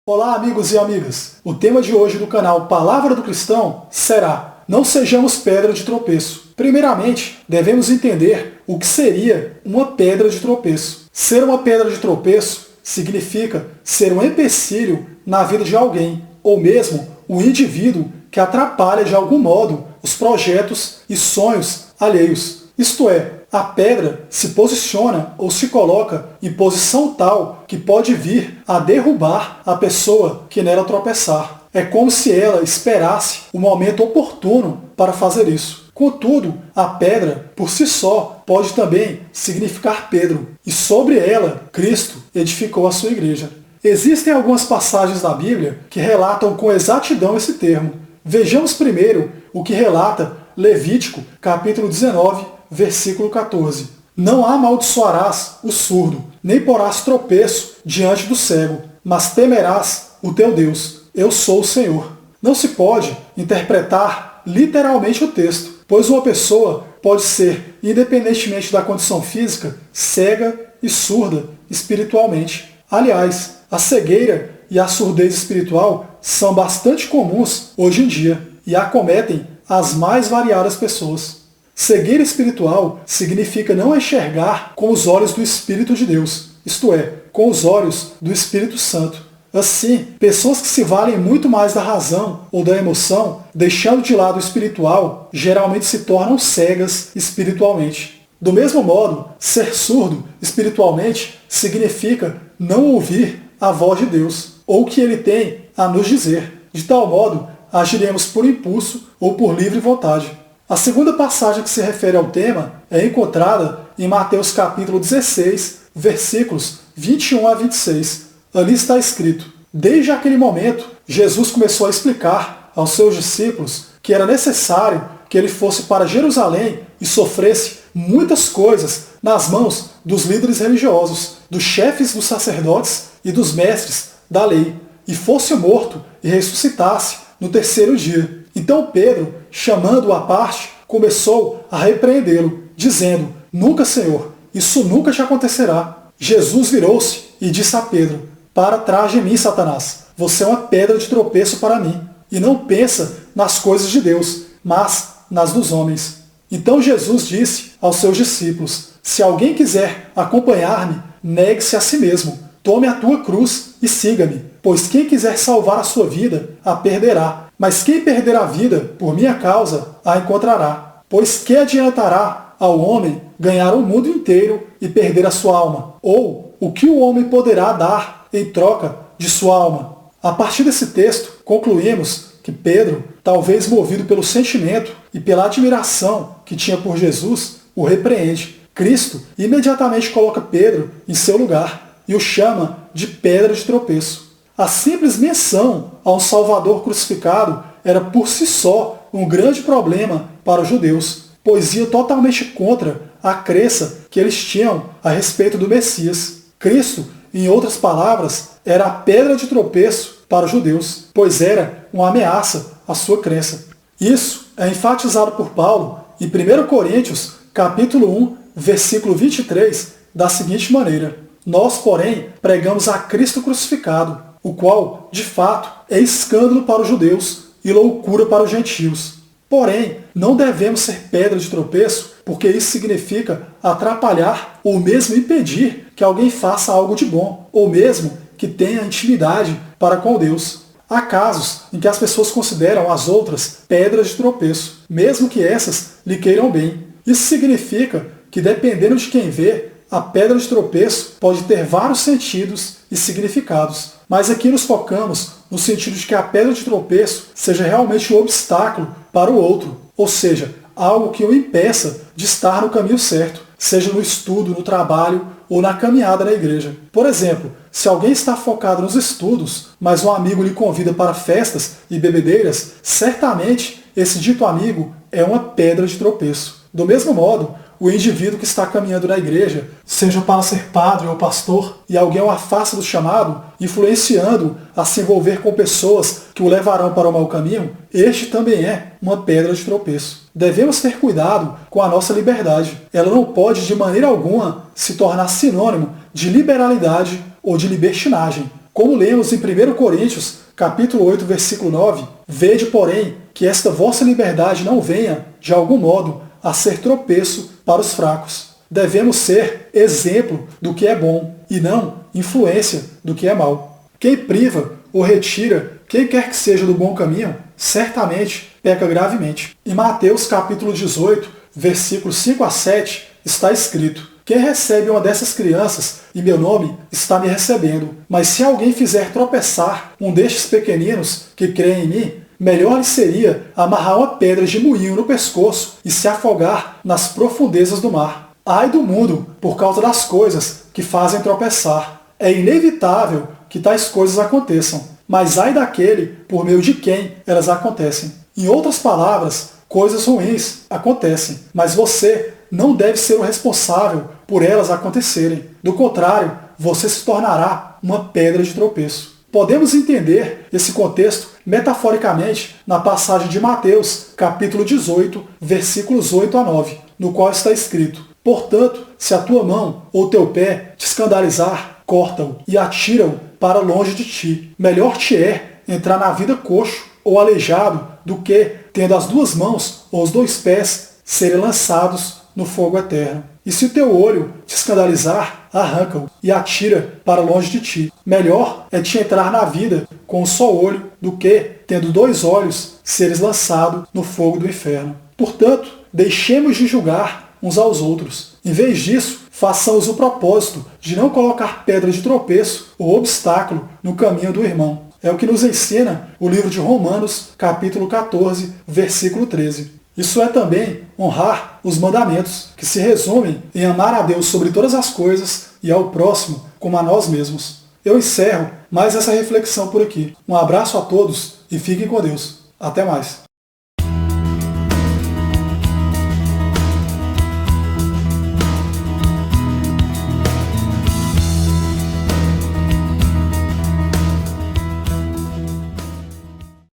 Olá, amigos e amigas! O tema de hoje do canal Palavra do Cristão será: não sejamos pedra de tropeço. Primeiramente, devemos entender o que seria uma pedra de tropeço. Ser uma pedra de tropeço significa ser um empecilho na vida de alguém, ou mesmo um indivíduo que atrapalha de algum modo os projetos e sonhos alheios. Isto é, a pedra se posiciona ou se coloca em posição tal que pode vir a derrubar a pessoa que nela tropeçar. É como se ela esperasse o momento oportuno para fazer isso. Contudo, a pedra, por si só, pode também significar Pedro, e sobre ela, Cristo edificou a sua igreja. Existem algumas passagens da Bíblia que relatam com exatidão esse termo. Vejamos primeiro o que relata Levítico, capítulo 19, versículo 14. Não amaldiçoarás o surdo, nem porás tropeço diante do cego, mas temerás o teu Deus. Eu sou o Senhor. Não se pode interpretar literalmente o texto, pois uma pessoa pode ser, independentemente da condição física, cega e surda espiritualmente. Aliás, a cegueira e a surdez espiritual são bastante comuns hoje em dia e acometem as mais variadas pessoas. Cegueira espiritual significa não enxergar com os olhos do Espírito de Deus, isto é, com os olhos do Espírito Santo. Assim, pessoas que se valem muito mais da razão ou da emoção, deixando de lado o espiritual, geralmente se tornam cegas espiritualmente. Do mesmo modo, ser surdo espiritualmente significa não ouvir a voz de Deus, ou o que Ele tem a nos dizer. De tal modo, agiremos por impulso ou por livre vontade. A segunda passagem que se refere ao tema é encontrada em Mateus capítulo 16, versículos 21 a 26. Ali está escrito: desde aquele momento, Jesus começou a explicar aos seus discípulos que era necessário que ele fosse para Jerusalém e sofresse muitas coisas nas mãos dos líderes religiosos, dos chefes dos sacerdotes e dos mestres da lei, e fosse morto e ressuscitasse no terceiro dia. Então Pedro, chamando-o à parte, começou a repreendê-lo, dizendo: nunca, Senhor, isso nunca te acontecerá. Jesus virou-se e disse a Pedro: para trás de mim, Satanás, você é uma pedra de tropeço para mim, e não pensa nas coisas de Deus, mas nas dos homens. Então Jesus disse aos seus discípulos: se alguém quiser acompanhar-me, negue-se a si mesmo, tome a tua cruz e siga-me, pois quem quiser salvar a sua vida, a perderá. Mas quem perder a vida por minha causa, a encontrará. Pois que adiantará ao homem ganhar o mundo inteiro e perder a sua alma? Ou o que o homem poderá dar em troca de sua alma? A partir desse texto, concluímos que Pedro, talvez movido pelo sentimento e pela admiração que tinha por Jesus, o repreende. Cristo imediatamente coloca Pedro em seu lugar e o chama de pedra de tropeço. A simples menção a um Salvador crucificado era por si só um grande problema para os judeus, pois ia totalmente contra a crença que eles tinham a respeito do Messias. Cristo, em outras palavras, era a pedra de tropeço para os judeus, pois era uma ameaça à sua crença. Isso é enfatizado por Paulo em 1 Coríntios, capítulo 1, versículo 23, da seguinte maneira: nós, porém, pregamos a Cristo crucificado, o qual, de fato, é escândalo para os judeus e loucura para os gentios. Porém, não devemos ser pedra de tropeço, porque isso significa atrapalhar ou mesmo impedir que alguém faça algo de bom, ou mesmo que tenha intimidade para com Deus. Há casos em que as pessoas consideram as outras pedras de tropeço, mesmo que essas lhe queiram bem. Isso significa que, dependendo de quem vê, a pedra de tropeço pode ter vários sentidos e significados, mas aqui nos focamos no sentido de que a pedra de tropeço seja realmente um obstáculo para o outro, ou seja, algo que o impeça de estar no caminho certo, seja no estudo, no trabalho ou na caminhada na igreja. Por exemplo, se alguém está focado nos estudos, mas um amigo lhe convida para festas e bebedeiras, certamente esse dito amigo é uma pedra de tropeço. Do mesmo modo, o indivíduo que está caminhando na igreja, seja para ser padre ou pastor, e alguém o afasta do chamado, influenciando a se envolver com pessoas que o levarão para o mau caminho, este também é uma pedra de tropeço. Devemos ter cuidado com a nossa liberdade. Ela não pode, de maneira alguma, se tornar sinônimo de liberalidade ou de libertinagem. Como lemos em 1 Coríntios, capítulo 8, versículo 9, vede, porém, que esta vossa liberdade não venha, de algum modo, a ser tropeço para os fracos. Devemos ser exemplo do que é bom, e não influência do que é mal. Quem priva ou retira quem quer que seja do bom caminho, certamente peca gravemente. Em Mateus capítulo 18, versículos 5 a 7, está escrito: quem recebe uma dessas crianças em meu nome está me recebendo. Mas se alguém fizer tropeçar um destes pequeninos que creem em mim, melhor lhe seria amarrar uma pedra de moinho no pescoço e se afogar nas profundezas do mar. Ai do mundo por causa das coisas que fazem tropeçar. É inevitável que tais coisas aconteçam, mas ai daquele por meio de quem elas acontecem. Em outras palavras, coisas ruins acontecem, mas você não deve ser o responsável por elas acontecerem. Do contrário, você se tornará uma pedra de tropeço. Podemos entender esse contexto metaforicamente na passagem de Mateus, capítulo 18, versículos 8 a 9, no qual está escrito: portanto, se a tua mão ou teu pé te escandalizar, corta-o e atira-o para longe de ti. Melhor te é entrar na vida coxo ou aleijado do que, tendo as duas mãos ou os dois pés, serem lançados no fogo eterno. E se o teu olho te escandalizar, arranca-o e atira para longe de ti. Melhor é te entrar na vida com um só olho do que, tendo dois olhos, seres lançado no fogo do inferno. Portanto, deixemos de julgar uns aos outros. Em vez disso, façamos o propósito de não colocar pedra de tropeço ou obstáculo no caminho do irmão. É o que nos ensina o livro de Romanos, capítulo 14, versículo 13. Isso é também honrar os mandamentos, que se resumem em amar a Deus sobre todas as coisas e ao próximo como a nós mesmos. Eu encerro mais essa reflexão por aqui. Um abraço a todos e fiquem com Deus. Até mais.